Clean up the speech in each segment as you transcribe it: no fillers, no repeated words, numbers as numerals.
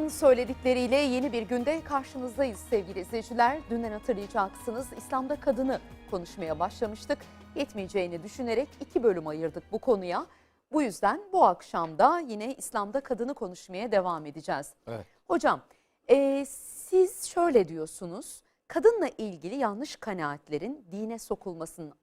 hocamın söyledikleriyle yeni bir günde karşınızdayız sevgili izleyiciler. Dünden hatırlayacaksınız, İslam'da kadını konuşmaya başlamıştık. Yetmeyeceğini düşünerek 2 bölüm ayırdık bu konuya. Bu yüzden bu akşam da yine İslam'da kadını konuşmaya devam edeceğiz. Evet. Hocam siz şöyle diyorsunuz, kadınla ilgili yanlış kanaatlerin dine sokulmasının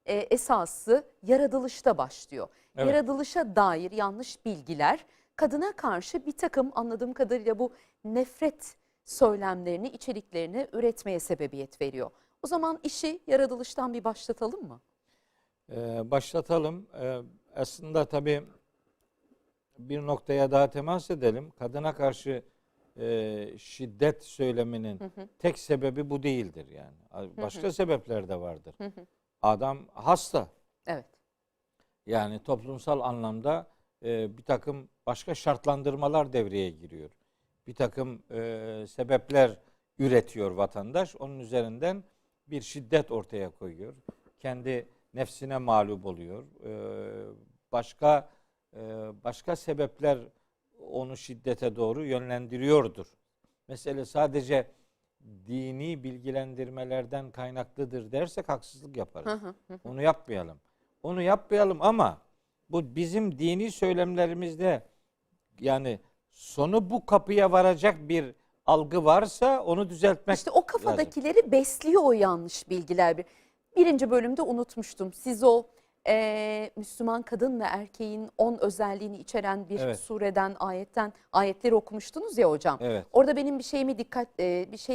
esası yaratılışta başlıyor. Evet. Yaratılışa dair yanlış bilgiler kadına karşı bir takım, anladığım kadarıyla bu nefret söylemlerini, içeriklerini üretmeye sebebiyet veriyor. O zaman işi yaratılıştan bir başlatalım mı? Başlatalım. Aslında tabii bir noktaya daha temas edelim. Kadına karşı şiddet söyleminin tek sebebi bu değildir yani. Başka sebepler de vardır. Adam hasta. Evet. Yani toplumsal anlamda bir takım başka şartlandırmalar devreye giriyor. Bir takım sebepler üretiyor vatandaş. Onun üzerinden bir şiddet ortaya koyuyor. Kendi nefsine mağlup oluyor. Başka sebepler onu şiddete doğru yönlendiriyordur. Mesele sadece dini bilgilendirmelerden kaynaklıdır dersek haksızlık yaparız. Onu yapmayalım. Onu yapmayalım ama bu bizim dini söylemlerimizde yani sonu bu kapıya varacak bir algı varsa onu düzeltmek İşte o kafadakileri lazım. Besliyor o yanlış bilgiler. Birinci bölümde unutmuştum. Siz o Müslüman kadın ve erkeğin 10 özelliğini içeren bir sureden, ayetleri okumuştunuz ya hocam. Evet. Orada benim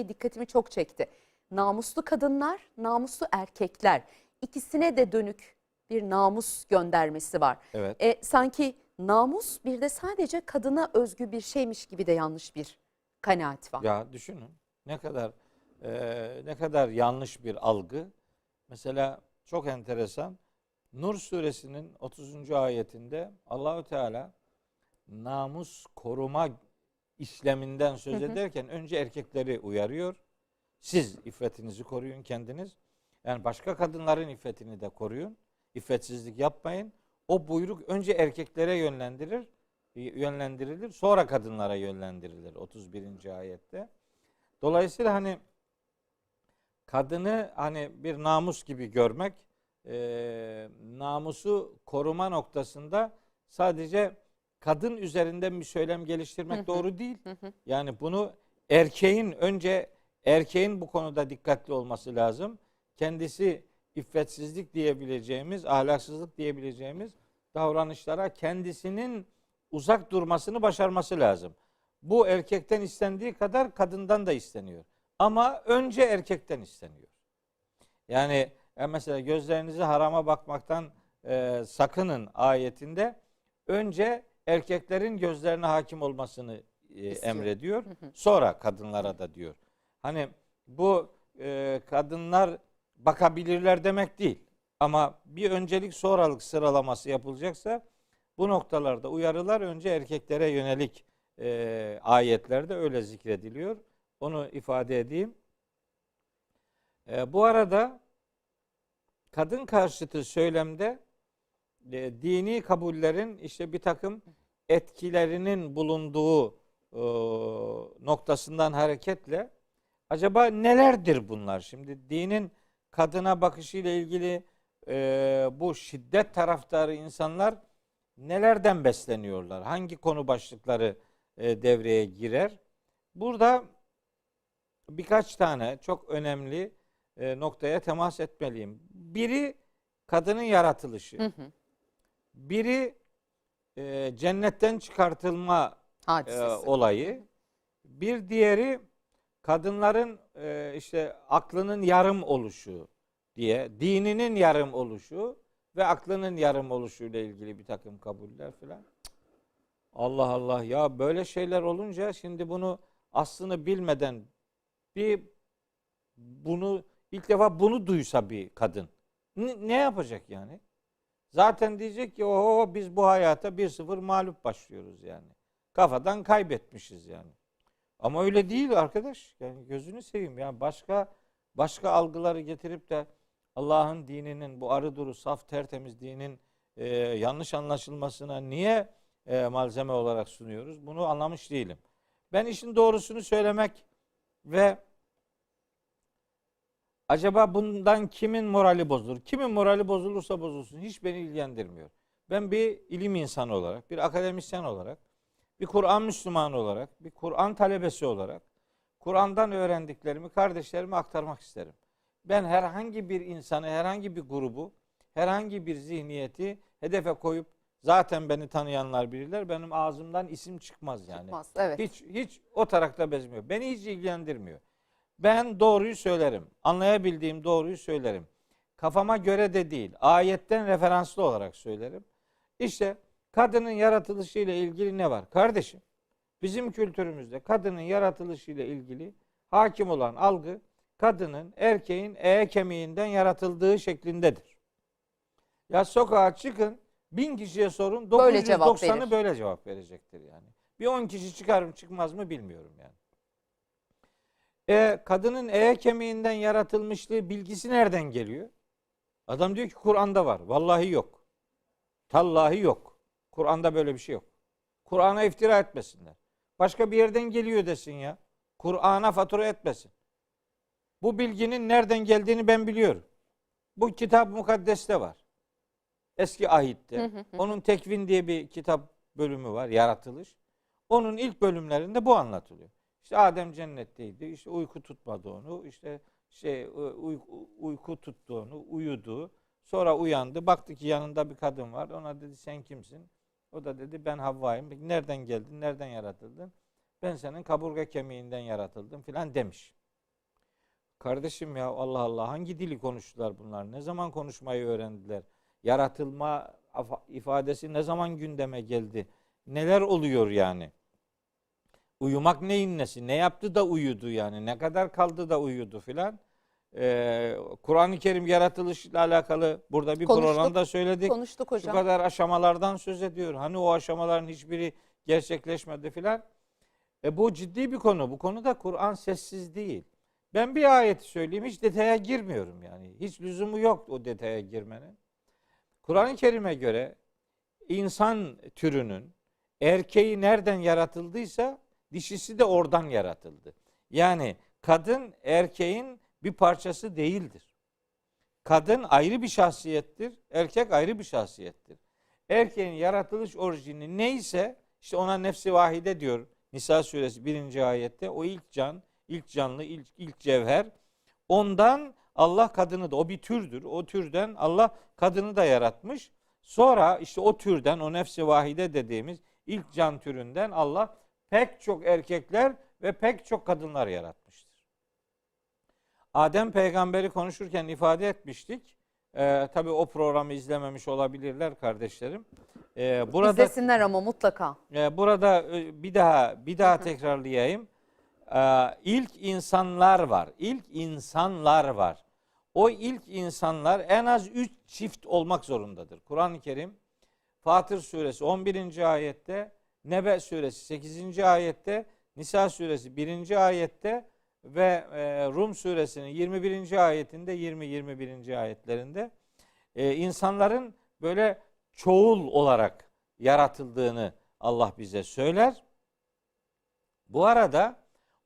dikkatimi çok çekti. Namuslu kadınlar, namuslu erkekler, ikisine de dönük bir namus göndermesi var. Evet. Sanki namus bir de sadece kadına özgü bir şeymiş gibi de yanlış bir kanaat var. Ya düşünün ne kadar yanlış bir algı. Mesela çok enteresan. Nur suresinin 30. ayetinde Allahü Teala namus koruma işleminden söz ederken önce erkekleri uyarıyor. Siz iffetinizi koruyun kendiniz. Yani başka kadınların iffetini de koruyun. İffetsizlik yapmayın. O buyruk önce erkeklere yönlendirilir. Sonra kadınlara yönlendirilir 31. ayette. Dolayısıyla hani kadını hani bir namus gibi görmek, namusu koruma noktasında sadece kadın üzerinden bir söylem geliştirmek doğru değil. Yani bunu erkeğin bu konuda dikkatli olması lazım. Kendisi iffetsizlik diyebileceğimiz, ahlaksızlık diyebileceğimiz davranışlara kendisinin uzak durmasını başarması lazım. Bu erkekten istendiği kadar kadından da isteniyor. Ama önce erkekten isteniyor. Yani mesela gözlerinizi harama bakmaktan sakının ayetinde önce erkeklerin gözlerine hakim olmasını emrediyor. Sonra kadınlara da diyor. Hani bu kadınlar bakabilirler demek değil. Ama bir öncelik sonralık sıralaması yapılacaksa bu noktalarda uyarılar önce erkeklere yönelik ayetlerde öyle zikrediliyor. Onu ifade edeyim. Bu arada kadın karşıtı söylemde dini kabullerin işte bir takım etkilerinin bulunduğu noktasından hareketle acaba nelerdir bunlar? Şimdi dinin kadına bakışıyla ilgili bu şiddet taraftarı insanlar nelerden besleniyorlar? Hangi konu başlıkları devreye girer? Burada birkaç tane çok önemli noktaya temas etmeliyim. Biri kadının yaratılışı. Biri cennetten çıkartılma olayı. Bir diğeri kadınların işte aklının yarım oluşu diye, dininin yarım oluşu ve aklının yarım oluşu ile ilgili bir takım kabuller filan. Allah Allah ya, böyle şeyler olunca şimdi bunu aslını bilmeden ilk defa bunu duysa bir kadın ne yapacak yani? Zaten diyecek ki oho, biz bu hayata 1-0 mağlup başlıyoruz yani. Kafadan kaybetmişiz yani. Ama öyle değil arkadaş. Yani gözünü seveyim ya, başka algıları getirip de Allah'ın dininin, bu arı duru saf tertemiz dinin yanlış anlaşılmasına niye malzeme olarak sunuyoruz? Bunu anlamış değilim. Ben işin doğrusunu söylemek ve acaba bundan kimin morali bozulur? Kimin morali bozulursa bozulsun hiç beni ilgilendirmiyor. Ben bir ilim insanı olarak, bir akademisyen olarak, bir Kur'an Müslümanı olarak, bir Kur'an talebesi olarak Kur'an'dan öğrendiklerimi kardeşlerime aktarmak isterim. Ben herhangi bir insanı, herhangi bir grubu, herhangi bir zihniyeti hedefe koyup zaten beni tanıyanlar bilirler. Benim ağzımdan isim çıkmaz yani. Çıkmaz, evet. Hiç o tarakta bezmiyor. Beni hiç ilgilendirmiyor. Ben doğruyu söylerim. Anlayabildiğim doğruyu söylerim. Kafama göre de değil, ayetten referanslı olarak söylerim. İşte kadının yaratılışıyla ilgili ne var? Kardeşim, bizim kültürümüzde kadının yaratılışıyla ilgili hakim olan algı, kadının erkeğin kemiğinden yaratıldığı şeklindedir. Ya sokağa çıkın, 1000 kişiye sorun, Böyle cevap 990'ı verir. böyle cevap verecektir yani. Bir 10 kişi çıkar mı çıkmaz mı bilmiyorum yani. Kadının kemiğinden yaratılmışlığı bilgisi nereden geliyor? Adam diyor ki Kur'an'da var. Vallahi yok. Tallahi yok. Kur'an'da böyle bir şey yok. Kur'an'a iftira etmesinler. Başka bir yerden geliyor desin ya. Kur'an'a fatura etmesin. Bu bilginin nereden geldiğini ben biliyorum. Bu kitap mukaddeste var. Eski ahitte. Onun Tekvin diye bir kitap bölümü var. Yaratılış. Onun ilk bölümlerinde bu anlatılıyor. İşte Adem cennetteydi. İşte uyku tutmadı onu. İşte uyku tuttu onu. Uyudu. Sonra uyandı. Baktı ki yanında bir kadın var. Ona dedi sen kimsin? O da dedi ben Havva'yım. Nereden geldin? Nereden yaratıldın? Ben senin kaburga kemiğinden yaratıldım filan demiş. Kardeşim ya Allah Allah hangi dili konuştular bunlar? Ne zaman konuşmayı öğrendiler? Yaratılma ifadesi ne zaman gündeme geldi? Neler oluyor yani? Uyumak neyin nesi? Ne yaptı da uyudu yani? Ne kadar kaldı da uyudu filan? Kur'an-ı Kerim yaratılışla alakalı burada bir programda söyledik. Konuştuk hocam. Şu kadar aşamalardan söz ediyor. Hani o aşamaların hiçbiri gerçekleşmedi filan. Bu ciddi bir konu. Bu konuda Kur'an sessiz değil. Ben bir ayeti söyleyeyim. Hiç detaya girmiyorum yani. Hiç lüzumu yok o detaya girmenin. Kur'an-ı Kerim'e göre insan türünün erkeği nereden yaratıldıysa dişisi de oradan yaratıldı. Yani kadın erkeğin bir parçası değildir. Kadın ayrı bir şahsiyettir, erkek ayrı bir şahsiyettir. Erkeğin yaratılış orijini neyse işte ona nefsi vahide diyor Nisa suresi 1. ayette. O ilk can, ilk canlı, ilk cevher. Ondan Allah kadını da, o bir türdür. O türden Allah kadını da yaratmış. Sonra işte o türden, o nefsi vahide dediğimiz ilk can türünden Allah pek çok erkekler ve pek çok kadınlar yaratmıştır. Adem peygamberi konuşurken ifade etmiştik. Tabii o programı izlememiş olabilirler kardeşlerim. Burada İzlesinler ama mutlaka. burada bir daha tekrarlayayım. İlk insanlar var. İlk insanlar var. O ilk insanlar en az 3 çift olmak zorundadır. Kur'an-ı Kerim Fatır suresi 11. ayette, Nebe suresi 8. ayette, Nisa suresi 1. ayette ve Rum suresinin 21. ayetinde 20-21. ayetlerinde insanların böyle çoğul olarak yaratıldığını Allah bize söyler. Bu arada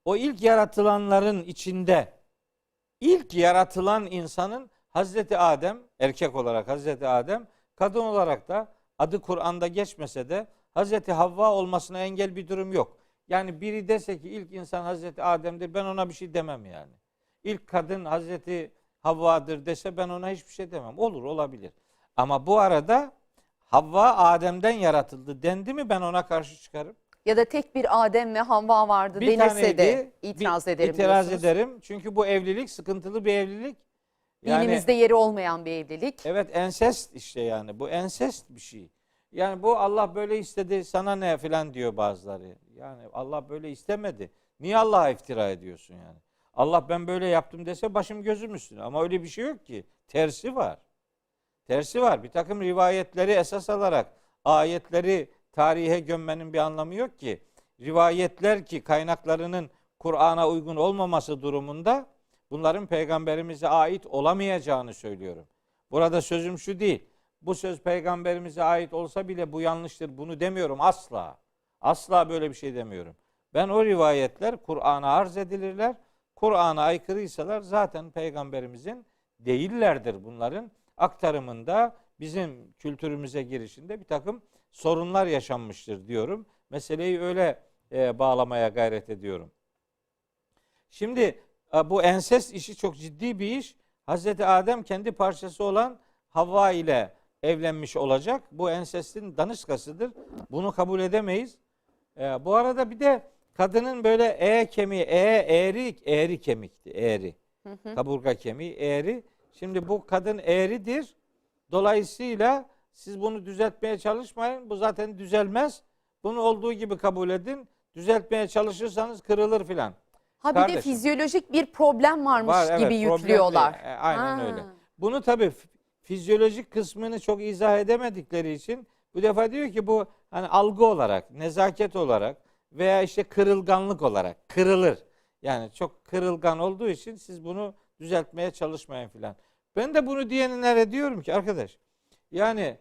o ilk yaratılanların içinde ilk yaratılan insanın Hazreti Adem, erkek olarak Hazreti Adem, kadın olarak da adı Kur'an'da geçmese de Hazreti Havva olmasına engel bir durum yok. Yani biri dese ki ilk insan Hazreti Adem'dir, ben ona bir şey demem yani. İlk kadın Hazreti Havva'dır dese ben ona hiçbir şey demem. Olur, olabilir. Ama bu arada Havva Adem'den yaratıldı dendi mi ben ona karşı çıkarım. Ya da tek bir Adem ve Havva vardı denirse de itiraz ederim İtiraz diyorsunuz. ederim. Çünkü bu evlilik sıkıntılı bir evlilik. Yani, Dinimizde yeri olmayan bir evlilik. evet ensest işte yani. Bu ensest bir şey. Yani bu Allah böyle istedi sana ne filan diyor bazıları. Yani Allah böyle istemedi. Niye Allah'a iftira ediyorsun yani? Allah ben böyle yaptım dese başım gözüm üstüne. Ama öyle bir şey yok ki. Tersi var. Tersi var. Bir takım rivayetleri esas alarak ayetleri tarihe gömmenin bir anlamı yok ki. Rivayetler ki kaynaklarının Kur'an'a uygun olmaması durumunda bunların peygamberimize ait olamayacağını söylüyorum. Burada sözüm şu değil. Bu söz peygamberimize ait olsa bile bu yanlıştır. Bunu demiyorum asla. Asla böyle bir şey demiyorum. Ben o rivayetler Kur'an'a arz edilirler. Kur'an'a aykırıysalar zaten peygamberimizin değillerdir. Bunların aktarımında bizim kültürümüze girişinde bir takım sorunlar yaşanmıştır diyorum. Meseleyi öyle bağlamaya gayret ediyorum. Şimdi bu ensest işi çok ciddi bir iş. Hazreti Adem kendi parçası olan Havva ile evlenmiş olacak. Bu ensestin daniskasıdır. Bunu kabul edemeyiz. Bu arada bir de kadının böyle kemiği, eğri kemikti. Eğri. Kaburga kemiği eğri. Şimdi bu kadın eğridir. Dolayısıyla siz bunu düzeltmeye çalışmayın. Bu zaten düzelmez. Bunu olduğu gibi kabul edin. Düzeltmeye çalışırsanız kırılır filan. Ha bir de Kardeşim, fizyolojik bir problem varmış var, gibi evet, yüklüyorlar. problemli. Aynen Ha. öyle. Bunu tabii fizyolojik kısmını çok izah edemedikleri için bu defa diyor ki bu hani algı olarak, nezaket olarak veya işte kırılganlık olarak kırılır. Yani çok kırılgan olduğu için siz bunu düzeltmeye çalışmayın filan. Ben de bunu diyenlere diyorum ki arkadaş, yani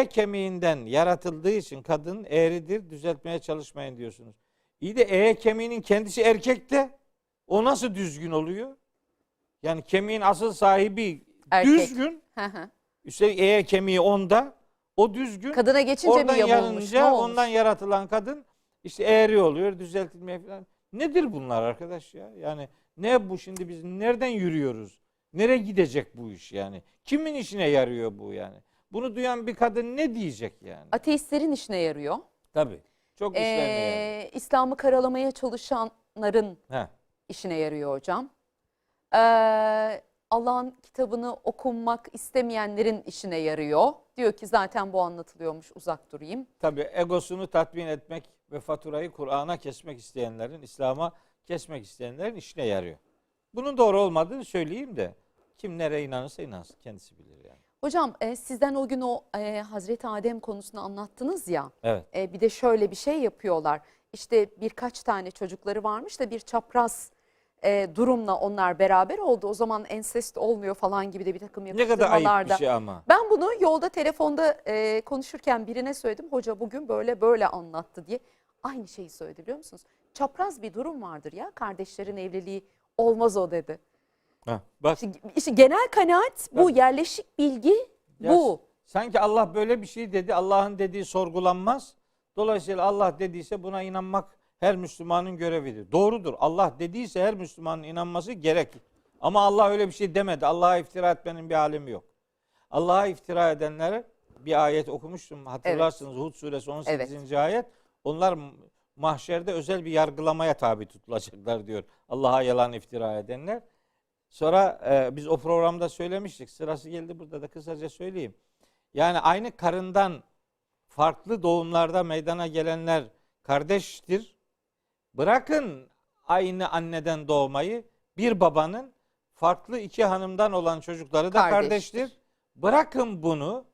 kemiğinden yaratıldığı için kadın eğridir, düzeltmeye çalışmayın diyorsunuz. İyi de kemiğinin kendisi erkekte. O nasıl düzgün oluyor? Yani kemiğin asıl sahibi Erkek. düzgün. Üstelik kemiği onda. O düzgün. Kadına geçince mi Oradan yamulmuş? Ne yanınca olmuş? ondan yaratılan kadın işte eğri oluyor, düzeltilmeye falan. Nedir bunlar arkadaş ya? Yani ne bu şimdi, biz nereden yürüyoruz? Nereye gidecek bu iş yani? Kimin işine yarıyor bu yani? Bunu duyan bir kadın ne diyecek yani? Ateistlerin işine yarıyor. Tabii. Çok işlerine yarıyor. İslam'ı karalamaya çalışanların Heh. işine yarıyor hocam. Allah'ın kitabını okunmak istemeyenlerin işine yarıyor. Diyor ki zaten bu anlatılıyormuş, uzak durayım. Tabii egosunu tatmin etmek ve faturayı Kur'an'a kesmek isteyenlerin, İslam'a kesmek isteyenlerin işine yarıyor. Bunun doğru olmadığını söyleyeyim de kim nereye inanırsa inansın, kendisi bilir yani. Hocam sizden o gün o Hazreti Adem konusunu anlattınız ya. Evet. Bir de şöyle bir şey yapıyorlar. İşte birkaç tane çocukları varmış da bir çapraz durumla onlar beraber oldu. O zaman ensest olmuyor falan gibi de bir takım Ne kadar ayıp bir yapıştırmalarda. şey ama. Ben bunu yolda telefonda konuşurken birine söyledim. Hoca bugün böyle böyle anlattı diye. Aynı şeyi söyledi, biliyor musunuz? Çapraz bir durum vardır ya. Kardeşlerin evliliği olmaz o dedi. Heh, bak. İşte genel kanaat bu, Tabii. yerleşik bilgi Ya, bu. sanki Allah böyle bir şey dedi. Allah'ın dediği sorgulanmaz. Dolayısıyla Allah dediyse buna inanmak her Müslümanın görevidir. Doğrudur. Allah dediyse her Müslümanın inanması gerekir. Ama Allah öyle bir şey demedi. Allah'a iftira etmenin bir alemi yok. Allah'a iftira edenlere bir ayet okumuştum. Hatırlarsınız, Hud suresi 18. ayet. Onlar mahşerde özel bir yargılamaya tabi tutulacaklar diyor. Allah'a yalan iftira edenler. Sonra biz o programda söylemiştik. Sırası geldi burada da kısaca söyleyeyim. Yani aynı karından farklı doğumlarda meydana gelenler kardeştir. Bırakın aynı anneden doğmayı, bir babanın farklı iki hanımdan olan çocukları da kardeştir. Bırakın bunu,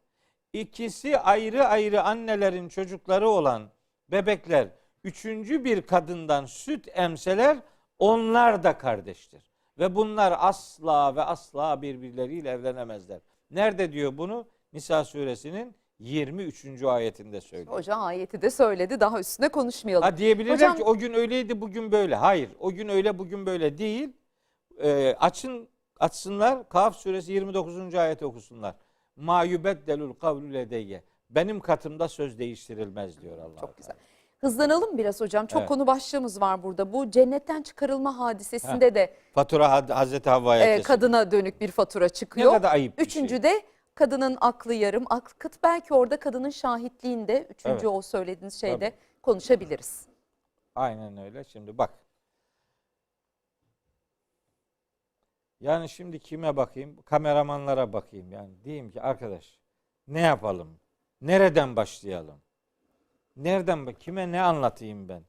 ikisi ayrı ayrı annelerin çocukları olan bebekler üçüncü bir kadından süt emseler, onlar da kardeştir. Ve bunlar asla ve asla birbirleriyle evlenemezler. Nerede diyor bunu? Nisa suresinin 23. ayetinde söylüyor. Hocam ayeti de söyledi, daha üstüne konuşmayalım. Ha, diyebilirler Hocam, ki o gün öyleydi bugün böyle. Hayır, o gün öyle bugün böyle değil. Açsınlar, Kaf suresi 29. ayeti okusunlar. Ma yubeddelul kavlu ledeyye. Benim katımda söz değiştirilmez diyor Allah. çok güzel. Hızlanalım biraz hocam. Çok Evet. konu başlığımız var burada. Bu cennetten çıkarılma hadisesinde de Fatura Hazreti Havva'ya kesildi. kadına dönük bir fatura çıkıyor. Ne kadar ayıp bir Üçüncü şey. de kadının aklı yarım, aklı kıt. Belki orada kadının şahitliğinde, üçüncü Evet. o söylediğiniz şeyde Tabii. konuşabiliriz. Aynen öyle. Şimdi bak. Yani şimdi kime bakayım? Kameramanlara bakayım. Yani diyeyim ki arkadaş, ne yapalım? Nereden başlayalım? Kime ne anlatayım ben?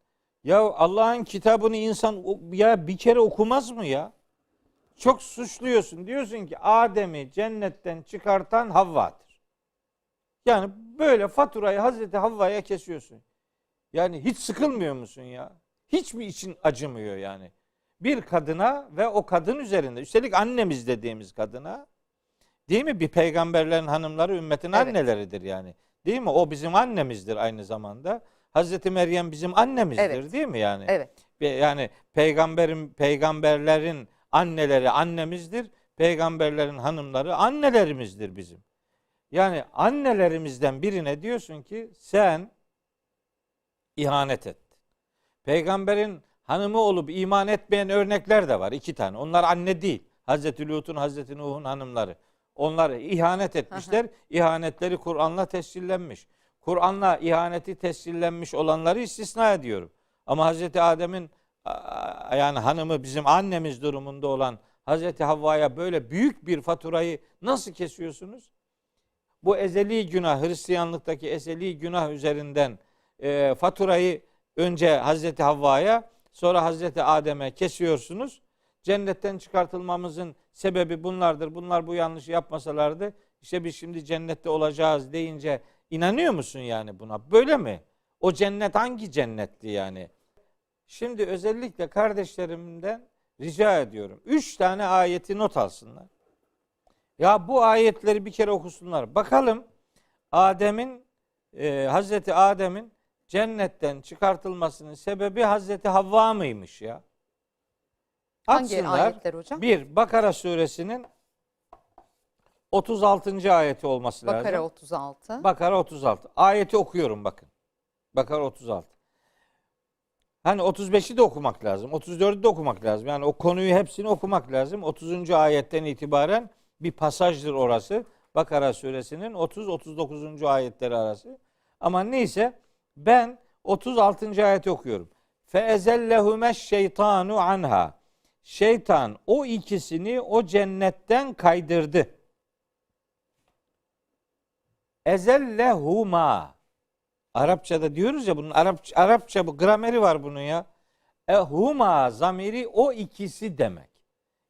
Ya Allah'ın kitabını insan ya bir kere okumaz mı ya? Çok suçluyorsun. Diyorsun ki Adem'i cennetten çıkartan Havva'dır. Yani böyle faturayı Hazreti Havva'ya kesiyorsun. Yani hiç sıkılmıyor musun ya? Hiç mi için acımıyor yani? Bir kadına ve o kadın üzerinde, üstelik annemiz dediğimiz kadına, değil mi? Bir peygamberlerin hanımları ümmetin Evet. anneleridir yani. Değil mi? O bizim annemizdir aynı zamanda. Hazreti Meryem bizim annemizdir, Evet. değil mi yani? Evet. Yani peygamberlerin anneleri annemizdir. Peygamberlerin hanımları annelerimizdir bizim. Yani annelerimizden birine diyorsun ki sen ihanet et. Peygamberin hanımı olup iman etmeyen örnekler de var. 2 tane. Onlar anne değil. Hazreti Lut'un, Hazreti Nuh'un hanımları. Onlar ihanet etmişler. İhanetleri Kur'an'la tescillenmiş. Kur'an'la ihaneti tescillenmiş olanları istisna ediyorum. Ama Hazreti Adem'in yani hanımı bizim annemiz durumunda olan Hazreti Havva'ya böyle büyük bir faturayı nasıl kesiyorsunuz? Bu ezeli günah, Hristiyanlıktaki ezeli günah üzerinden faturayı önce Hazreti Havva'ya, sonra Hazreti Adem'e kesiyorsunuz. Cennetten çıkartılmamızın sebebi bunlardır. Bunlar bu yanlışı yapmasalardı işte biz şimdi cennette olacağız deyince inanıyor musun yani buna? Böyle mi? O cennet hangi cennetti yani? Şimdi özellikle kardeşlerimden rica ediyorum. 3 tane ayeti not alsınlar. Ya bu ayetleri bir kere okusunlar. Bakalım Hazreti Adem'in cennetten çıkartılmasının sebebi Hazreti Havva mıymış ya? Hangi Açsınlar. ayetler hocam? Bir, Bakara suresinin 36. ayeti olması lazım. Bakara 36. Bakara 36. Ayeti okuyorum bakın. Bakara 36. Hani 35'i de okumak lazım. 34'ü de okumak lazım. Yani o konuyu hepsini okumak lazım. 30. ayetten itibaren bir pasajdır orası. Bakara suresinin 30-39. ayetleri arası. Ama neyse ben 36. ayeti okuyorum. Feezellehumeş şeytanu anha. Şeytan o ikisini o cennetten kaydırdı. Ezellehuma. Arapçada diyoruz ya bunun Arapça bu grameri var bunun ya. Huma zamiri o ikisi demek.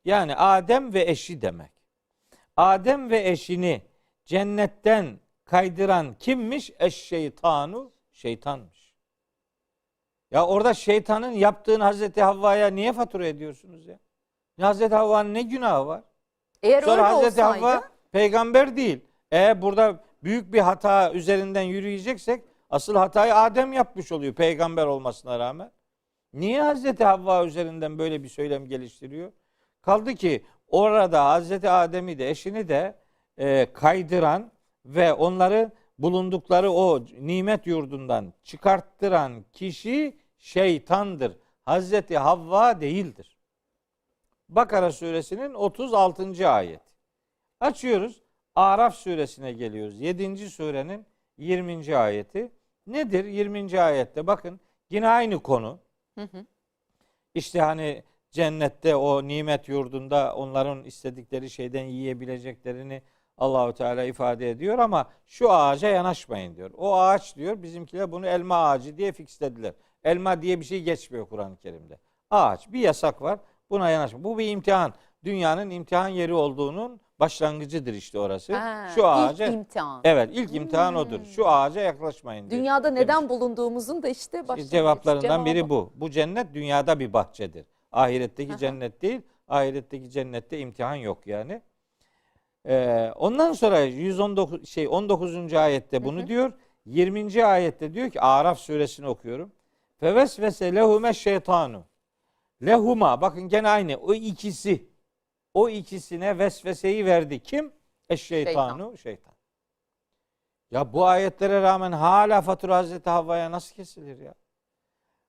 Yani Adem ve eşi demek. Adem ve eşini cennetten kaydıran kimmiş? Eşşeytanu, şeytanmış. Ya orada şeytanın yaptığını Hazreti Havva'ya niye fatura ediyorsunuz ya? Hazreti Havva'nın ne günahı var? Eğer Sonra öyle Hazreti olsaydı Havva peygamber değil. Burada büyük bir hata üzerinden yürüyeceksek asıl hatayı Adem yapmış oluyor peygamber olmasına rağmen. Niye Hazreti Havva üzerinden böyle bir söylem geliştiriyor? Kaldı ki orada Hazreti Adem'i de eşini de kaydıran ve onları bulundukları o nimet yurdundan çıkarttıran kişi şeytandır. Hazreti Havva değildir. Bakara suresinin 36. ayet. Açıyoruz. Araf suresine geliyoruz. 7. surenin 20. ayeti. Nedir 20. ayette? Bakın yine aynı konu. İşte hani cennette o nimet yurdunda onların istedikleri şeyden yiyebileceklerini Allahu Teala ifade ediyor ama şu ağaca yanaşmayın diyor. O ağaç diyor bizimkiler bunu elma ağacı diye fixlediler. Elma diye bir şey geçmiyor Kur'an-ı Kerim'de. Ağaç bir yasak var. Buna yanaşma. Bu bir imtihan. Dünyanın imtihan yeri olduğunun başlangıcıdır işte orası. Şu ağaca ilk imtihan. Evet, ilk imtihan odur. Şu ağaca yaklaşmayın diye. Dünyada neden demiş. bulunduğumuzun da işte başlangıç Cevaplarından biri cevabı. bu. Bu cennet dünyada bir bahçedir. Ahiretteki cennet değil. Ahiretteki cennette imtihan yok yani. Ondan sonra 19. ayette bunu diyor. 20. ayette diyor ki Araf suresini okuyorum. Fevesvese lehume şeytanu. Lehuma bakın gene aynı. O ikisi. O ikisine vesveseyi verdi. Kim? Eşşeytanu, şeytan. Ya bu ayetlere rağmen hala fatura Hazreti Havva'ya nasıl kesilir ya?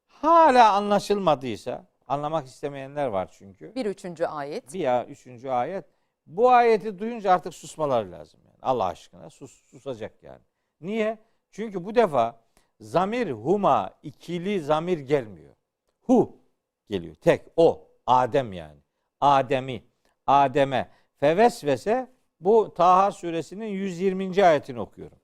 Hala anlaşılmadıysa, anlamak istemeyenler var çünkü. Bir 3. ayet. Bir 3. ayet. Bu ayeti duyunca artık susmaları lazım. Yani. Allah aşkına susacak yani. Niye? Çünkü bu defa zamir huma ikili zamir gelmiyor. Hu geliyor. Tek o. Adem yani. Adem'e fevesvese bu Taha suresinin 120. ayetini okuyorum.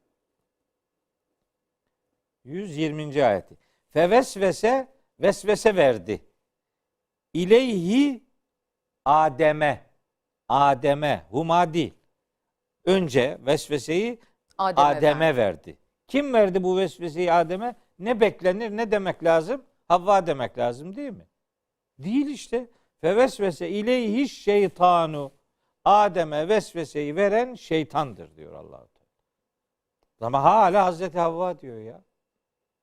120. ayeti. Fevesvese vesvese verdi. İleyhi Adem'e huma değil. Önce vesveseyi Adem'e verdi. Kim verdi bu vesveseyi Adem'e? Ne beklenir ne demek lazım? Havva demek lazım değil mi? Değil işte. Fevesvese ileyhi şeytanu. Adem'e vesveseyi veren şeytandır diyor Allah-u Teala. Ama hala Hazreti Havva diyor ya.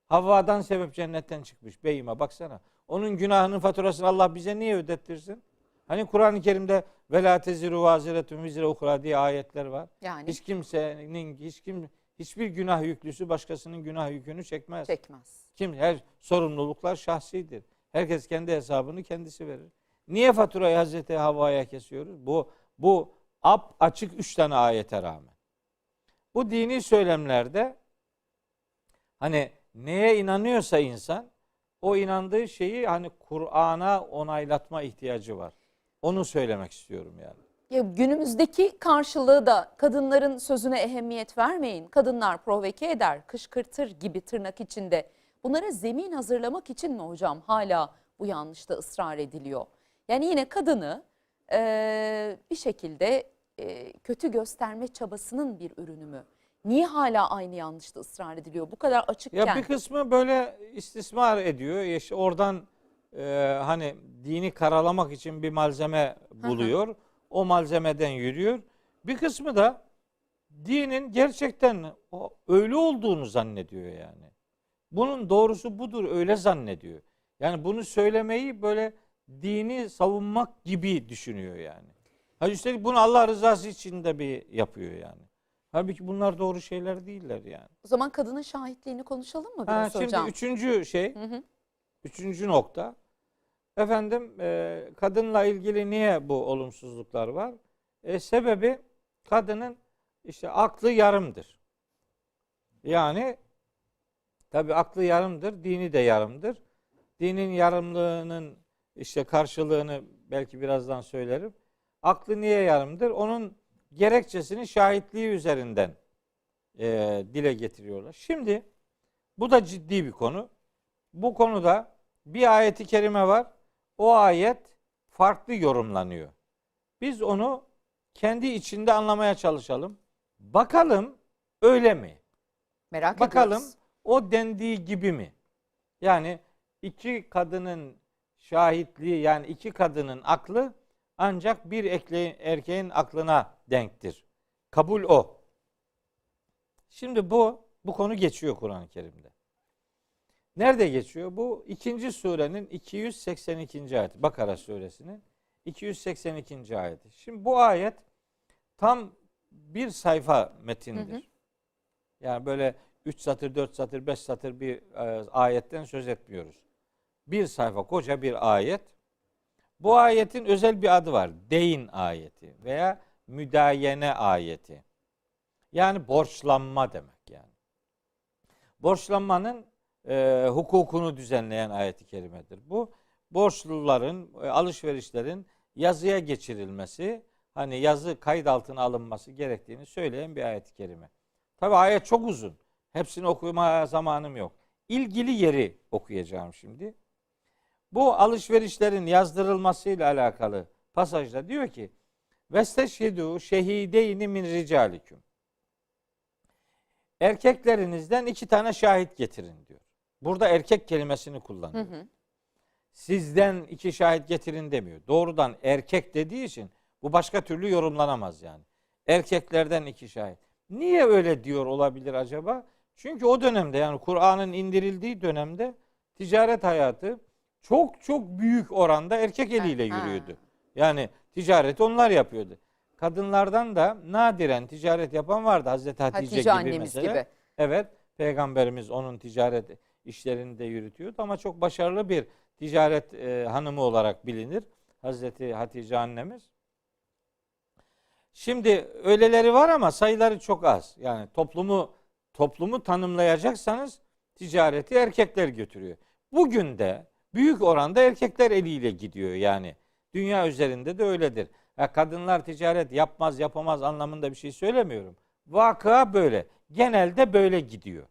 Havva'dan sebep cennetten çıkmış. Beyime baksana. Onun günahının faturasını Allah bize niye ödettirsin? Hani Kur'an-ı Kerim'de vela teziru vaziretun vizre ukra diye ayetler var. Yani Hiç kimsenin hiçbir günah yüklüsü başkasının günah yükünü çekmez. çekmez. Her sorumluluklar şahsidir. Herkes kendi hesabını kendisi verir. Niye faturayı Hazreti Havva'ya kesiyoruz? Bu açık 3 tane ayete rağmen. Bu dini söylemlerde hani neye inanıyorsa insan o inandığı şeyi hani Kur'an'a onaylatma ihtiyacı var. Onu söylemek istiyorum yani. Ya günümüzdeki karşılığı da kadınların sözüne ehemmiyet vermeyin, kadınlar provoke eder, kışkırtır gibi tırnak içinde. Bunlara zemin hazırlamak için mi hocam hala bu yanlışta ısrar ediliyor? Yani yine kadını bir şekilde kötü gösterme çabasının bir ürünü mü? Niye hala aynı yanlışta ısrar ediliyor? Bu kadar açıkken. Ya bir kısmı böyle istismar ediyor. İşte oradan hani dini karalamak için bir malzeme buluyor. O malzemeden yürüyor. Bir kısmı da dinin gerçekten öyle olduğunu zannediyor yani. Bunun doğrusu budur öyle zannediyor. Yani bunu söylemeyi böyle dini savunmak gibi düşünüyor yani. Ha üstelik bunu Allah rızası için de bir yapıyor yani. Halbuki bunlar doğru şeyler değiller yani. O zaman kadının şahitliğini konuşalım mı biraz hocam? Şimdi üçüncü nokta. Efendim kadınla ilgili niye bu olumsuzluklar var? Sebebi kadının işte aklı yarımdır. Yani tabii aklı yarımdır, dini de yarımdır. Dinin yarımlığının işte karşılığını belki birazdan söylerim. Aklı niye yarımdır? Onun gerekçesini şahitliği üzerinden dile getiriyorlar. Şimdi bu da ciddi bir konu. Bu konuda bir ayeti kerime var. O ayet farklı yorumlanıyor. Biz onu kendi içinde anlamaya çalışalım. Bakalım öyle mi? Merak Bakalım ediyoruz. o dendiği gibi mi? Yani iki kadının şahitliği yani iki kadının aklı ancak bir erkeğin aklına denktir. Kabul o. Şimdi bu konu geçiyor Kur'an-ı Kerim'de. Nerede geçiyor? Bu 2. surenin 282. ayeti. Bakara suresinin 282. ayeti. Şimdi bu ayet tam bir sayfa metindir. Yani böyle 3 satır, 4 satır, 5 satır bir ayetten söz etmiyoruz. Bir sayfa koca bir ayet. Bu ayetin özel bir adı var. Deyn ayeti veya müdayene ayeti. Yani borçlanma demek yani. Borçlanmanın hukukunu düzenleyen ayet-i kerimedir. Bu borçluların, alışverişlerin yazıya geçirilmesi, hani yazı kayıt altına alınması gerektiğini söyleyen bir ayet-i kerime. Tabi ayet çok uzun. Hepsini okuma zamanım yok. İlgili yeri okuyacağım şimdi. Bu alışverişlerin yazdırılmasıyla alakalı pasajda diyor ki vesteşhidû şehideyni min ricalikum. Erkeklerinizden 2 tane şahit getirin diyor. Burada erkek kelimesini kullanıyor. Sizden 2 şahit getirin demiyor. Doğrudan erkek dediği için bu başka türlü yorumlanamaz yani. Erkeklerden 2 şahit. Niye öyle diyor olabilir acaba? Çünkü o dönemde yani Kur'an'ın indirildiği dönemde ticaret hayatı çok çok büyük oranda erkek eliyle yürüyordu. Yani ticareti onlar yapıyordu. Kadınlardan da nadiren ticaret yapan vardı. Hazreti Hatice gibi annemiz mesela. gibi. Evet, Peygamberimiz onun ticaret işlerini de yürütüyordu ama çok başarılı bir ticaret hanımı olarak bilinir. Hazreti Hatice annemiz. Şimdi öyleleri var ama sayıları çok az. Yani toplumu tanımlayacaksanız ticareti erkekler götürüyor. Bugün de büyük oranda erkekler eliyle gidiyor yani. Dünya üzerinde de öyledir. Kadınlar ticaret yapmaz, yapamaz anlamında bir şey söylemiyorum. Vakıa böyle. Genelde böyle gidiyor.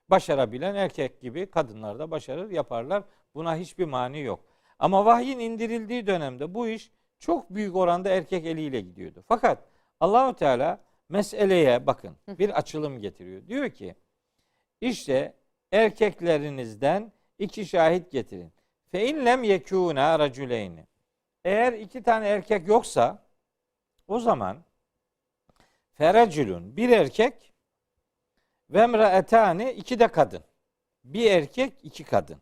Başarabilen erkek gibi kadınlar da başarır, yaparlar. Buna hiçbir mani yok. Ama vahyin indirildiği dönemde bu iş çok büyük oranda erkek eliyle gidiyordu. Fakat Allahu Teala meseleye bakın bir açılım getiriyor. Diyor ki işte erkeklerinizden 2 şahit getirin. Fe in lem yekûnâ racüleyni. Eğer 2 tane erkek yoksa o zaman ferecülün bir erkek ve emraetani 2 de kadın. bir erkek, iki kadın.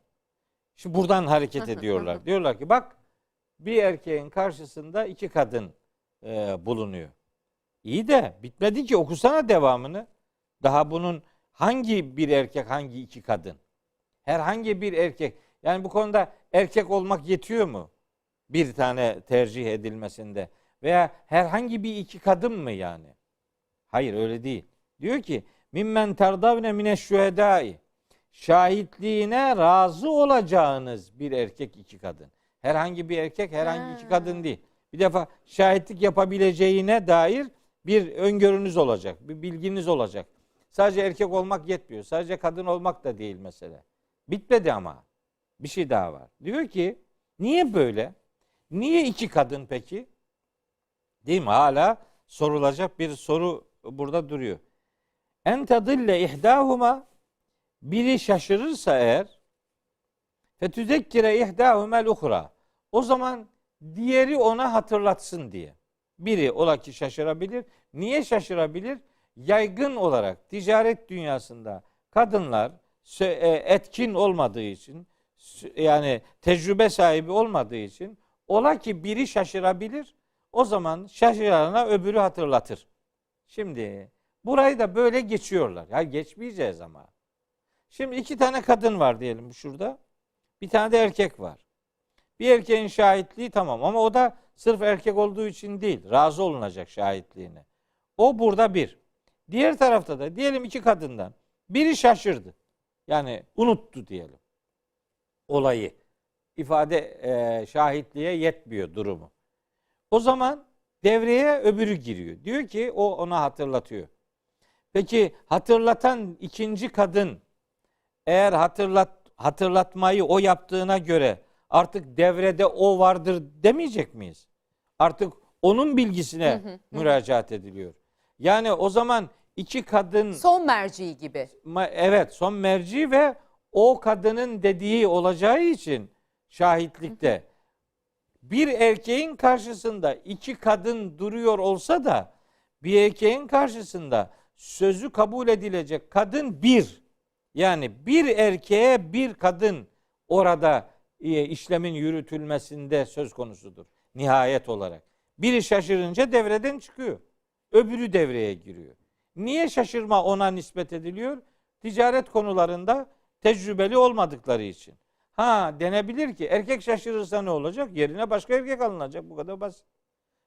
Şimdi buradan hareket ediyorlar. Diyorlar ki bak, bir erkeğin karşısında iki kadın bulunuyor. İyi de bitmedi ki, okusana devamını. Daha bunun hangi bir erkek, hangi iki kadın? Herhangi bir erkek. Yani bu konuda erkek olmak yetiyor mu? Bir tane tercih edilmesinde. Veya herhangi bir iki kadın mı yani? Hayır, öyle değil. Diyor ki mimmen terdavne mineşşühedai. Şahitliğine razı olacağınız bir erkek, iki kadın. Herhangi bir erkek, herhangi iki kadın değil. Bir defa şahitlik yapabileceğine dair bir öngörünüz olacak, bir bilginiz olacak. Sadece erkek olmak yetmiyor. Sadece kadın olmak da değil mesele. Bitmedi ama. Bir şey daha var. Diyor ki niye böyle? Niye iki kadın peki? Değil mi? Hala sorulacak bir soru burada duruyor. En tadille ihdahuma, biri şaşırırsa eğer, fetüzekkire ihdahumel uhra, o zaman diğeri ona hatırlatsın diye. Biri ola ki şaşırabilir. Niye şaşırabilir? Yaygın olarak ticaret dünyasında kadınlar etkin olmadığı için, yani tecrübe sahibi olmadığı için ola ki biri şaşırabilir. O zaman şaşırana öbürü hatırlatır. Şimdi burayı da böyle geçiyorlar. Ya geçmeyeceğiz ama. Şimdi iki tane kadın var diyelim şurada. Bir tane de erkek var. Bir erkeğin şahitliği tamam ama o da sırf erkek olduğu için değil. Razı olunacak şahitliğine. O burada bir. Diğer tarafta da diyelim iki kadından biri şaşırdı. Yani unuttu diyelim. Olayı. İfade şahitliğe yetmiyor durumu. O zaman devreye öbürü giriyor. Diyor ki o ona hatırlatıyor. Peki hatırlatan ikinci kadın eğer hatırlatmayı o yaptığına göre artık devrede o vardır demeyecek miyiz? Artık onun bilgisine müracaat ediliyor. Yani o zaman iki kadın Son merci gibi. evet, son merci ve o kadının dediği olacağı için şahitlikte bir erkeğin karşısında iki kadın duruyor olsa da bir erkeğin karşısında sözü kabul edilecek kadın bir. Yani bir erkeğe bir kadın orada işlemin yürütülmesinde söz konusudur. Nihayet olarak. Biri şaşırınca devreden çıkıyor. Öbürü devreye giriyor. Niye şaşırma ona nispet ediliyor? Ticaret konularında tecrübeli olmadıkları için. Ha, denebilir ki erkek şaşırırsa ne olacak? Yerine başka erkek alınacak. Bu kadar basit.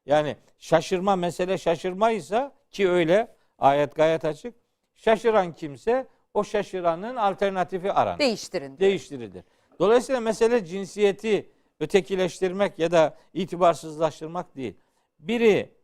Yani şaşırma, mesele şaşırmaysa ki öyle, ayet gayet açık. Şaşıran kimse o şaşıranın alternatifi aranır. Değiştirilir. Dolayısıyla mesele cinsiyeti ötekileştirmek ya da itibarsızlaştırmak değil. Biri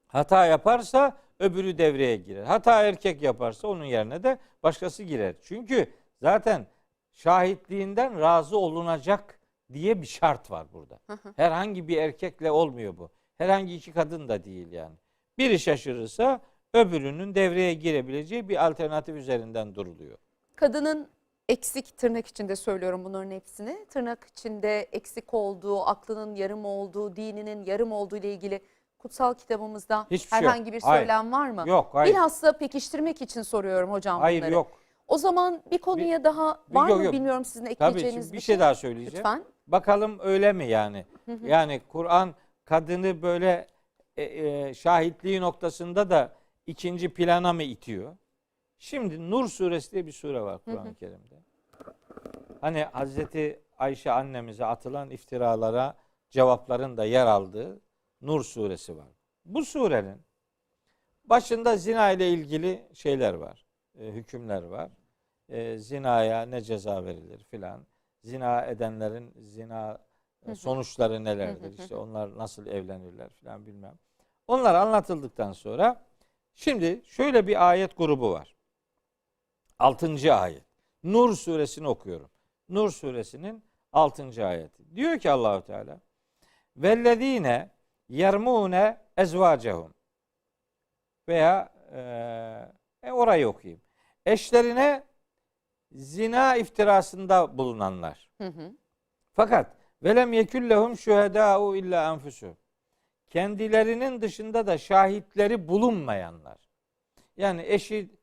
hata yaparsa öbürü devreye girer. Hata erkek yaparsa onun yerine de başkası girer. Çünkü zaten şahitliğinden razı olunacak diye bir şart var burada. Herhangi bir erkekle olmuyor bu. Herhangi iki kadın da değil yani. Biri şaşırırsa öbürünün devreye girebileceği bir alternatif üzerinden duruluyor. Kadının eksik, tırnak içinde söylüyorum bunların hepsini, tırnak içinde eksik olduğu, aklının yarım olduğu, dininin yarım olduğu ile ilgili kutsal kitabımızda hiçbir herhangi şey bir yok. söylem var mı? Yok, hayır. Bilhassa pekiştirmek için soruyorum hocam Hayır, bunları. yok. O zaman bir konuya daha var yok, mı yok. bilmiyorum sizin Tabii ekleyeceğiniz şimdi bir şey daha söyleyeceğim. Lütfen. Bakalım öyle mi yani? Yani Kur'an kadını böyle şahitliği noktasında da ikinci plana mı itiyor? Şimdi Nur suresi diye bir sure var Kur'an-ı Kerim'de. Hani Hazreti Ayşe annemize atılan iftiralara cevapların da yer aldığı Nur suresi var. Bu surenin başında zina ile ilgili şeyler var. Hükümler var. Zinaya ne ceza verilir filan. Zina edenlerin zina sonuçları nelerdir? İşte onlar nasıl evlenirler filan bilmem. Onlar anlatıldıktan sonra şimdi şöyle bir ayet grubu var. 6. ayet. Nur suresini okuyorum. Nur suresinin 6. ayeti. Diyor ki Allahu Teala: "Vellezine yermune ezvacehum." Veya orayı okuyayım. Eşlerine zina iftirasında bulunanlar. Fakat velem yekullehum şuhedâ'u illa enfusuhum. Kendilerinin dışında da şahitleri bulunmayanlar. Yani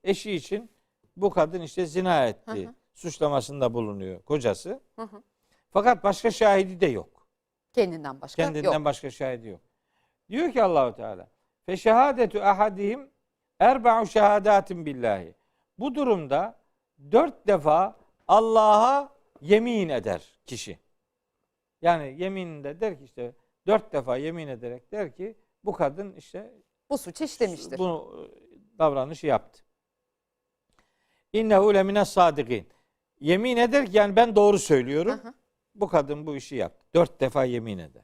eşi için bu kadın işte zina etti. suçlamasında bulunuyor kocası. Hı hı. Fakat başka şahidi de yok. Kendinden başka Kendinden yok. başka şahidi yok. Diyor ki Allahu Teala: "Fe şehadetu ahadihim erba'u şehadatin billahi." Bu durumda 4 defa Allah'a yemin eder kişi. Yani yemininde der ki işte 4 defa yemin ederek der ki bu kadın işte Bu suç işlemiştir. bu davranışı yaptı. İnnehu lemine sadikin. Yemin eder ki yani ben doğru söylüyorum. Hı hı. Bu kadın bu işi yaptı. 4 defa yemin eder.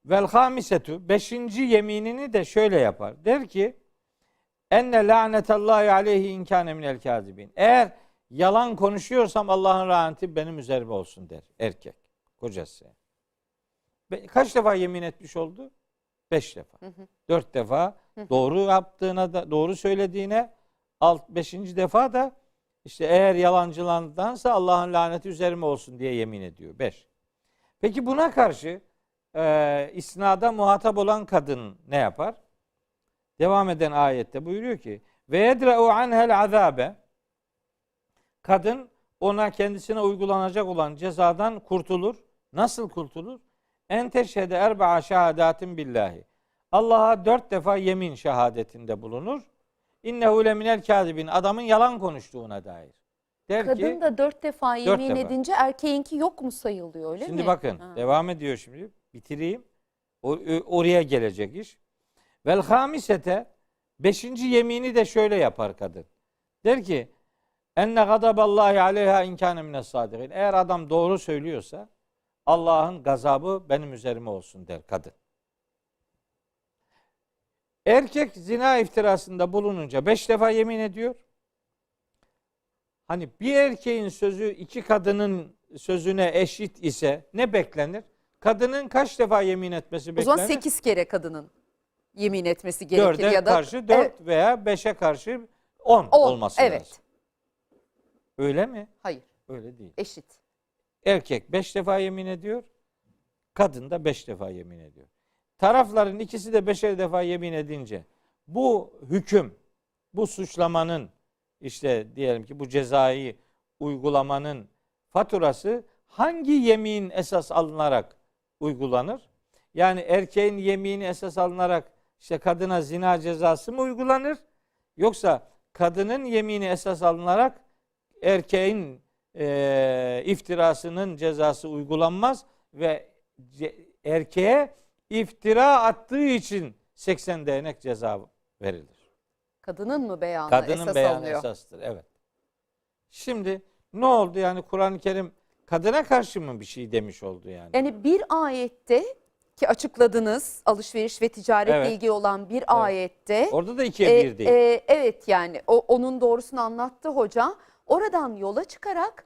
Vel hamisetu 5. yeminini de şöyle yapar. Der ki enne lanetallahi aleyhi in kâne minel kâzibin. Eğer yalan konuşuyorsam Allah'ın laneti benim üzerime olsun der erkek, kocası. Kaç defa yemin etmiş oldu? 5 defa. 4 defa doğru yaptığına da doğru söylediğine, 5. defa da işte eğer yalancılardansa Allah'ın laneti üzerime olsun diye yemin ediyor. 5. Peki buna karşı isnada muhatap olan kadın ne yapar? Devam eden ayette buyuruyor ki ve yedra'u anhel azabe, kadın ona kendisine uygulanacak olan cezadan kurtulur. Nasıl kurtulur? En teşhede erba'a şehadatin billahi. Allah'a 4 defa yemin şehadetinde bulunur. İnnehu leminel kâzibin. Adamın yalan konuştuğuna dair. Der Kadın ki, da 4 defa yemin defa. edince erkeğinki yok mu sayılıyor, öyle mi? Şimdi bakın Ha. devam ediyor şimdi. Bitireyim. Oraya gelecek iş. Vel hamisete 5. yemini de şöyle yapar kadın. Der ki enne gadaballahi aleyha in kâne mines sadikin. Eğer adam doğru söylüyorsa Allah'ın gazabı benim üzerime olsun der kadın. Erkek zina iftirasında bulununca 5 defa yemin ediyor. Hani bir erkeğin sözü 2 kadının sözüne eşit ise ne beklenir? Kadının kaç defa yemin etmesi O beklenir? zaman 8 kere kadının yemin etmesi gerekir 4'e ya da karşı 4 Evet, veya 5'e karşı 10 10, olması evet. lazım. Öyle mi? Hayır, Öyle değil. eşit. Erkek 5 defa yemin ediyor. Kadın da 5 defa yemin ediyor. Tarafların ikisi de 5'er defa yemin edince bu hüküm, bu suçlamanın işte diyelim ki bu cezayı uygulamanın faturası hangi yemin esas alınarak uygulanır? Yani erkeğin yemini esas alınarak işte kadına zina cezası mı uygulanır? Yoksa kadının yemini esas alınarak erkeğin iftirasının cezası uygulanmaz ve erkeğe iftira attığı için 80 değnek ceza verilir. Kadının mı beyanı Kadının esas beyanı alınıyor? esastır. Evet. Şimdi ne oldu yani Kur'an-ı Kerim kadına karşı mı bir şey demiş oldu yani? Yani bir ayette ki açıkladınız, alışveriş ve ticaretle Evet. ilgili olan bir ayette. Orada da 2'ye 1 değil. Evet, yani onun doğrusunu anlattı hoca. Oradan yola çıkarak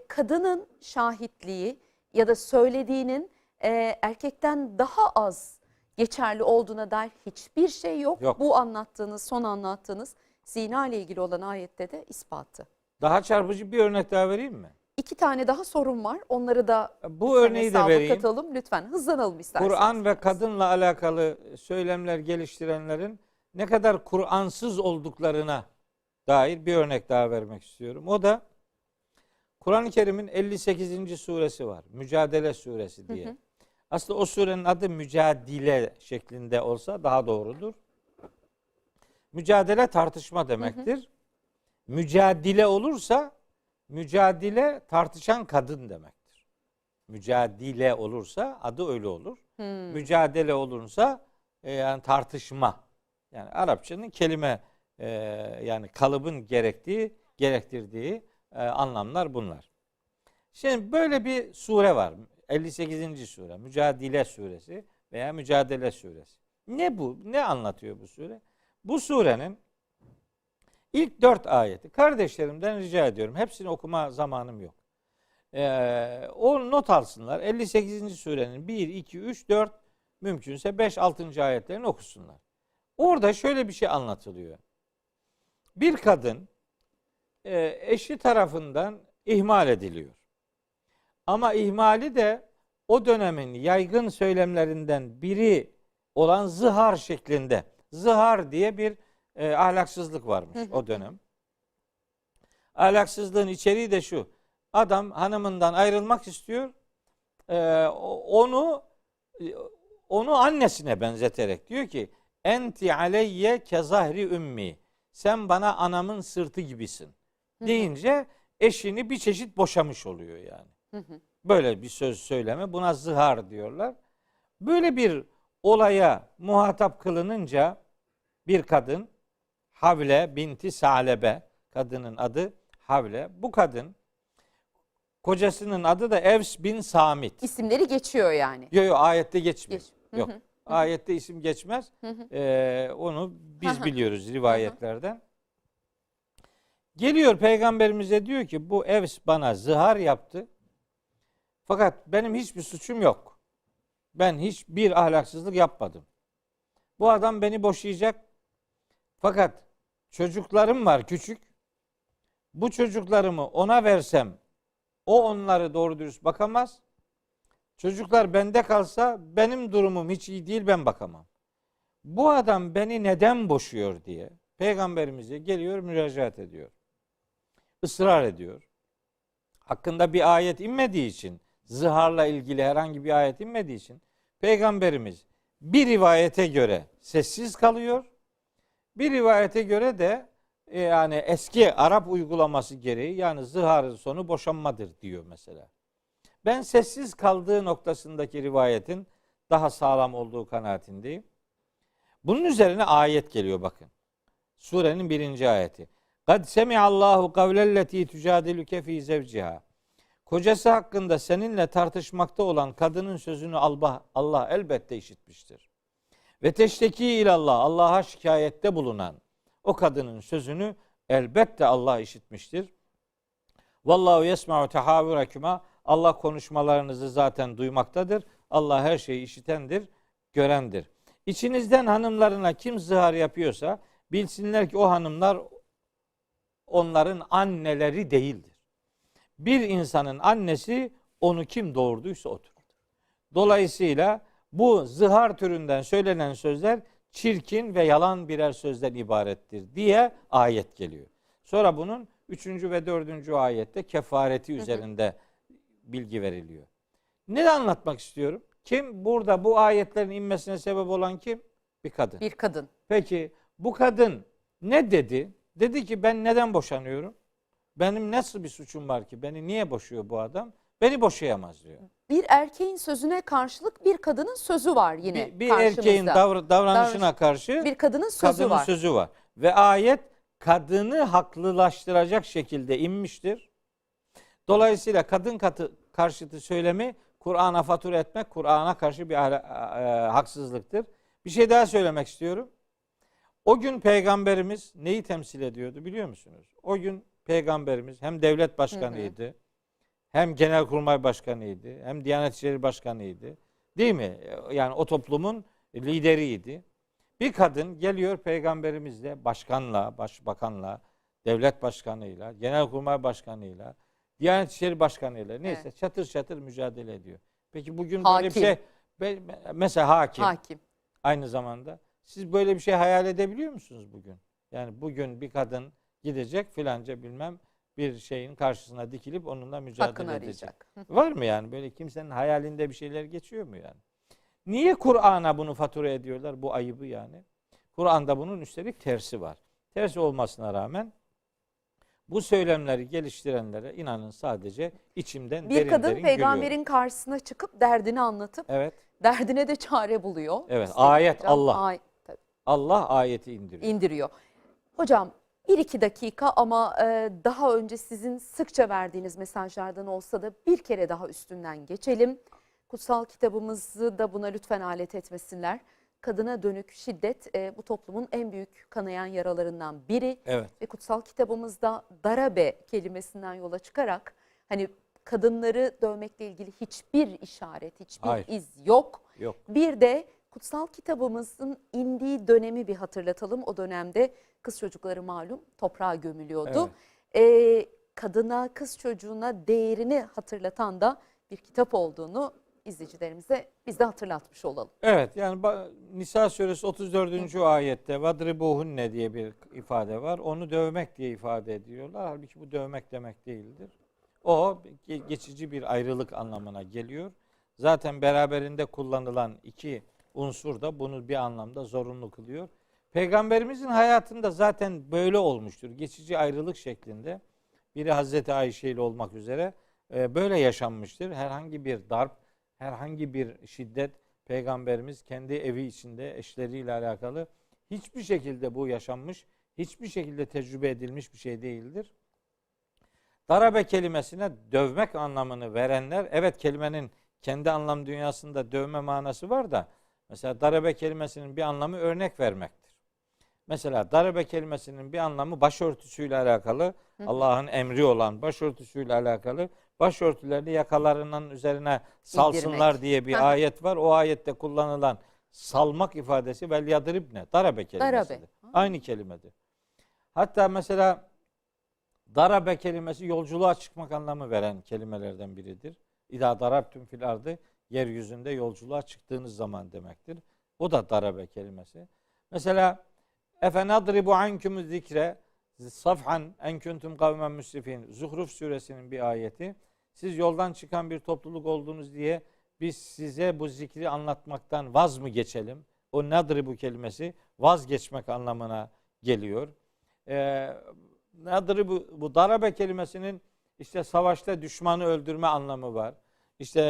kadının şahitliği ya da söylediğinin erkekten daha az geçerli olduğuna dair hiçbir şey yok. Yok. Bu anlattığınız, son anlattığınız zina ile ilgili olan ayette de ispatı. Daha çarpıcı bir örnek daha vereyim mi? 2 tane daha sorum var. Onları da Bu lütfen örneği de hesaba vereyim. katalım. Lütfen hızlanalım isterseniz. Kur'an ve kadınla alakalı söylemler geliştirenlerin ne kadar Kur'ansız olduklarına dair bir örnek daha vermek istiyorum. O da Kur'an-ı Kerim'in 58. suresi var. Mücadele suresi diye. Aslında o surenin adı mücadele şeklinde olsa daha doğrudur. Mücadele tartışma demektir. Mücadele olursa mücadele tartışan kadın demektir. Mücadele olursa adı öyle olur. Mücadele olursa yani tartışma. Yani Arapçanın kelime yani kalıbın gerektirdiği anlamlar bunlar. Şimdi böyle bir sure var. 58. sure. Mücadele suresi veya Mücadele suresi. Ne bu? Ne anlatıyor bu sure? Bu surenin ilk 4 ayeti. Kardeşlerimden rica ediyorum. Hepsini okuma zamanım yok. O not alsınlar. 58. surenin 1, 2, 3, 4 mümkünse 5, 6. ayetlerini okusunlar. Orada şöyle bir şey anlatılıyor. Bir kadın eşi tarafından ihmal ediliyor. Ama ihmali de o dönemin yaygın söylemlerinden biri olan zihar şeklinde. Zihar diye bir ahlaksızlık varmış o dönem. Ahlaksızlığın içeriği de şu. Adam hanımından ayrılmak istiyor. Onu annesine benzeterek diyor ki enti aleyye kezahri ümmi. Sen bana anamın sırtı gibisin. Deyince eşini bir çeşit boşamış oluyor yani. Böyle bir söz söyleme. Buna zihar diyorlar. Böyle bir olaya muhatap kılınınca bir kadın Havle binti Salebe, kadının adı Havle. Bu kadın, kocasının adı da Evs bin Samit. İsimleri geçiyor yani. Yok ayette geçmiyor. Geç. Yok. Ayette isim geçmez. Onu biz biliyoruz rivayetlerden. Geliyor peygamberimize diyor ki bu Evs bana zihar yaptı. Fakat benim hiçbir suçum yok. Ben hiçbir ahlaksızlık yapmadım. Bu adam beni boşayacak. Fakat çocuklarım var küçük. Bu çocuklarımı ona versem o onları doğru dürüst bakamaz. Çocuklar bende kalsa benim durumum hiç iyi değil, ben bakamam. Bu adam beni neden boşuyor diye peygamberimize geliyor, müracaat ediyor. Israr ediyor. Hakkında bir ayet inmediği için, ziharla ilgili herhangi bir ayet inmediği için peygamberimiz bir rivayete göre sessiz kalıyor. Bir rivayete göre de yani eski Arap uygulaması gereği yani ziharın sonu boşanmadır diyor mesela. Ben sessiz kaldığı noktasındaki rivayetin daha sağlam olduğu kanaatindeyim. Bunun üzerine ayet geliyor bakın. Surenin 1. ayeti. Kad semi'allahu kavlelleti tücadiluke fi zevciha. Kocası hakkında seninle tartışmakta olan kadının sözünü Allah elbette işitmiştir. Ve teşteki ilallah, Allah'a şikayette bulunan o kadının sözünü elbette Allah işitmiştir. Vallahu yesma'u tehavürekuma. Allah konuşmalarınızı zaten duymaktadır. Allah her şeyi işitendir, görendir. İçinizden hanımlarına kim zihar yapıyorsa bilsinler ki o hanımlar onların anneleri değildir. Bir insanın annesi onu kim doğurduysa odur. Dolayısıyla bu zihar türünden söylenen sözler çirkin ve yalan birer sözden ibarettir diye ayet geliyor. Sonra bunun 3. ve 4. ayette kefareti üzerinde bilgi veriliyor. Ne anlatmak istiyorum? Kim? Burada bu ayetlerin inmesine sebep olan kim? Bir kadın. Bir kadın. Peki bu kadın ne dedi? Dedi ki ben neden boşanıyorum? Benim nasıl bir suçum var ki? Beni niye boşuyor bu adam? Beni boşayamaz diyor. Bir erkeğin sözüne karşılık bir kadının sözü var yine Bir karşımızda. erkeğin davranışına karşı bir kadının sözü var. sözü var. Ve ayet kadını haklılaştıracak şekilde inmiştir. Dolayısıyla kadın karşıtı söylemi Kur'an'a fatura etmek, Kur'an'a karşı bir haksızlıktır. Bir şey daha söylemek istiyorum. O gün Peygamberimiz neyi temsil ediyordu biliyor musunuz? O gün Peygamberimiz hem devlet başkanıydı, hem genelkurmay başkanıydı, hem Diyanet İşleri Başkanıydı. Değil mi? Yani o toplumun lideriydi. Bir kadın geliyor Peygamberimizle, başkanla, başbakanla, devlet başkanıyla, genelkurmay başkanıyla, Diyanet İşleri Başkanıyla neyse çatır çatır mücadele ediyor. Peki bugün böyle bir şey, mesela hakim. Aynı zamanda. Siz böyle bir şey hayal edebiliyor musunuz bugün? Yani bugün bir kadın gidecek filanca bilmem bir şeyin karşısına dikilip onunla mücadele edecek. Var mı yani? Böyle kimsenin hayalinde bir şeyler geçiyor mu yani? Niye Kur'an'a bunu fatura ediyorlar? Bu ayıbı yani. Kur'an'da bunun üstelik tersi var. Tersi olmasına rağmen bu söylemleri geliştirenlere inanın sadece içimden bir derin kadın derin peygamberin gülüyorum. karşısına çıkıp derdini anlatıp derdine de çare buluyor. Evet. Ayet Allah. Tabii. Allah ayeti indiriyor. Hocam 1-2 dakika ama daha önce sizin sıkça verdiğiniz mesajlardan olsa da bir kere daha üstünden geçelim. Kutsal kitabımızı da buna lütfen alet etmesinler. Kadına dönük şiddet bu toplumun en büyük kanayan yaralarından biri. Evet. Ve kutsal kitabımızda darabe kelimesinden yola çıkarak hani kadınları dövmekle ilgili hiçbir işaret, hiçbir iz yok. Bir de kutsal kitabımızın indiği dönemi bir hatırlatalım. O dönemde kız çocukları malum toprağa gömülüyordu. Kadına, kız çocuğuna değerini hatırlatan da bir kitap olduğunu izleyicilerimize biz de hatırlatmış olalım. Evet, yani Nisa suresi 34. ayette vadribuhunne diye bir ifade var. Onu dövmek diye ifade ediyorlar. Halbuki bu dövmek demek değildir. O geçici bir ayrılık anlamına geliyor. Zaten beraberinde kullanılan iki unsur da bunu bir anlamda zorunlu kılıyor. Peygamberimizin hayatında zaten böyle olmuştur. Geçici ayrılık şeklinde. Biri Hazreti Ayşe ile olmak üzere böyle yaşanmıştır. Herhangi bir darp, herhangi bir şiddet Peygamberimiz kendi evi içinde eşleriyle alakalı hiçbir şekilde bu yaşanmış, hiçbir şekilde tecrübe edilmiş bir şey değildir. Darabe kelimesine dövmek anlamını verenler, evet kelimenin kendi anlam dünyasında dövme manası var da, mesela darabe kelimesinin bir anlamı örnek vermektir. Mesela darabe kelimesinin bir anlamı başörtüsüyle alakalı, Allah'ın emri olan başörtüsüyle alakalı, başörtülerini yakalarının üzerine salsınlar İndirmek. diye bir ayet var. O ayette kullanılan salmak ifadesi vel yadribne, darabe kelimesidir. Darabe. Aynı kelimedir. Hatta mesela darabe kelimesi yolculuğa çıkmak anlamı veren kelimelerden biridir. İzâ darabtüm fil ardı, yeryüzünde yolculuğa çıktığınız zaman demektir. O da darabe kelimesi. Mesela efenadribu ankumu zikre safhan en kuntum kavmen müsrifin. Zuhruf suresinin bir ayeti. Siz yoldan çıkan bir topluluk oldunuz diye biz size bu zikri anlatmaktan vaz mı geçelim? O nadribu kelimesi vazgeçmek anlamına geliyor. Nadribu, bu darabe kelimesinin işte savaşta düşmanı öldürme anlamı var. İşte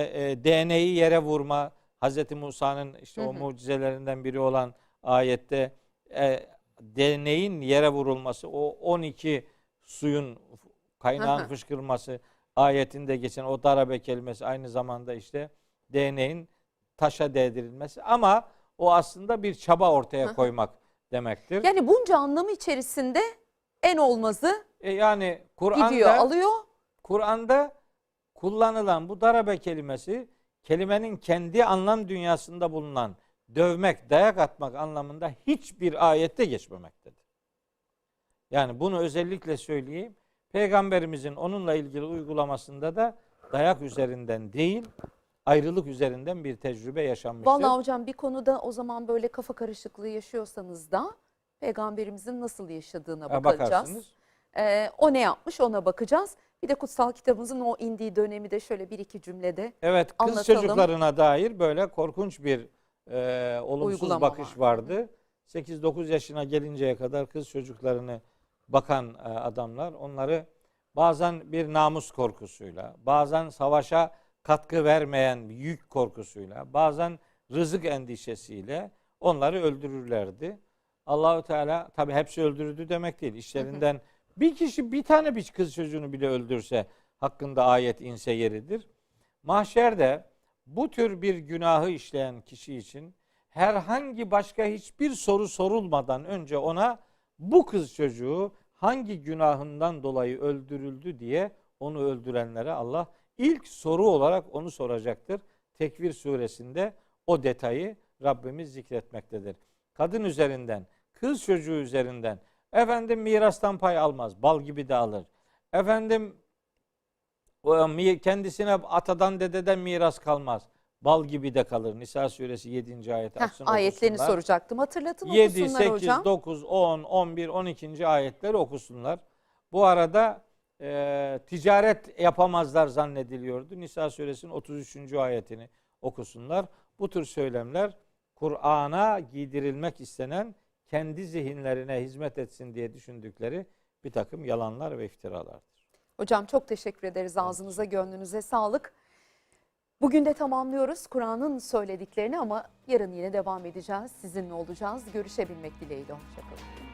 DNA'yı yere vurma, Hazreti Musa'nın işte o mucizelerinden biri olan ayette DNA'nin yere vurulması, o 12 suyun kaynağın fışkırması ayetinde geçen o darabe kelimesi aynı zamanda işte DNA'nin taşa değdirilmesi, ama o aslında bir çaba ortaya koymak demektir. Yani bunca anlamı içerisinde en olmazı Yani gidiyor, alıyor. Kur'an'da kullanılan bu darabe kelimesi kelimenin kendi anlam dünyasında bulunan dövmek, dayak atmak anlamında hiçbir ayette geçmemektedir. Yani bunu özellikle söyleyeyim. Peygamberimizin onunla ilgili uygulamasında da dayak üzerinden değil, ayrılık üzerinden bir tecrübe yaşanmıştır. Vallahi hocam bir konuda o zaman böyle kafa karışıklığı yaşıyorsanız da Peygamberimizin nasıl yaşadığına bakacağız. O ne yapmış ona bakacağız. Bir de kutsal kitabımızın o indiği dönemi de şöyle bir iki cümlede evet, kız anlatalım. çocuklarına dair böyle korkunç bir olumsuz Uygulama bakış vardı. 8-9 yaşına gelinceye kadar kız çocuklarını bakan adamlar onları bazen bir namus korkusuyla, bazen savaşa katkı vermeyen yük korkusuyla, bazen rızık endişesiyle onları öldürürlerdi. Allahu Teala tabi hepsi öldürüldü demek değil. İşlerinden bir kişi bir tane bir kız çocuğunu bile öldürse hakkında ayet inse yeridir. Mahşerde bu tür bir günahı işleyen kişi için herhangi başka hiçbir soru sorulmadan önce ona bu kız çocuğu hangi günahından dolayı öldürüldü diye onu öldürenlere Allah ilk soru olarak onu soracaktır. Tekvir suresinde o detayı Rabbimiz zikretmektedir. Kadın üzerinden, kız çocuğu üzerinden, efendim mirastan pay almaz, bal gibi de alır. Efendim kendisine atadan dededen miras kalmaz, bal gibi de kalır. Nisa suresi 7. ayet. Ayetlerini soracaktım. Hatırlatın 7, okusunlar 8, hocam. 9, 10, 11, 12. ayetleri okusunlar. Bu arada ticaret yapamazlar zannediliyordu. Nisa suresinin 33. ayetini okusunlar. Bu tür söylemler Kur'an'a giydirilmek istenen, kendi zihinlerine hizmet etsin diye düşündükleri bir takım yalanlar ve iftiralardır. Hocam çok teşekkür ederiz. Ağzınıza, gönlünüze sağlık. Bugün de tamamlıyoruz Kur'an'ın söylediklerini ama yarın yine devam edeceğiz. Sizinle olacağız. Görüşebilmek dileğiyle. Hoşçakalın.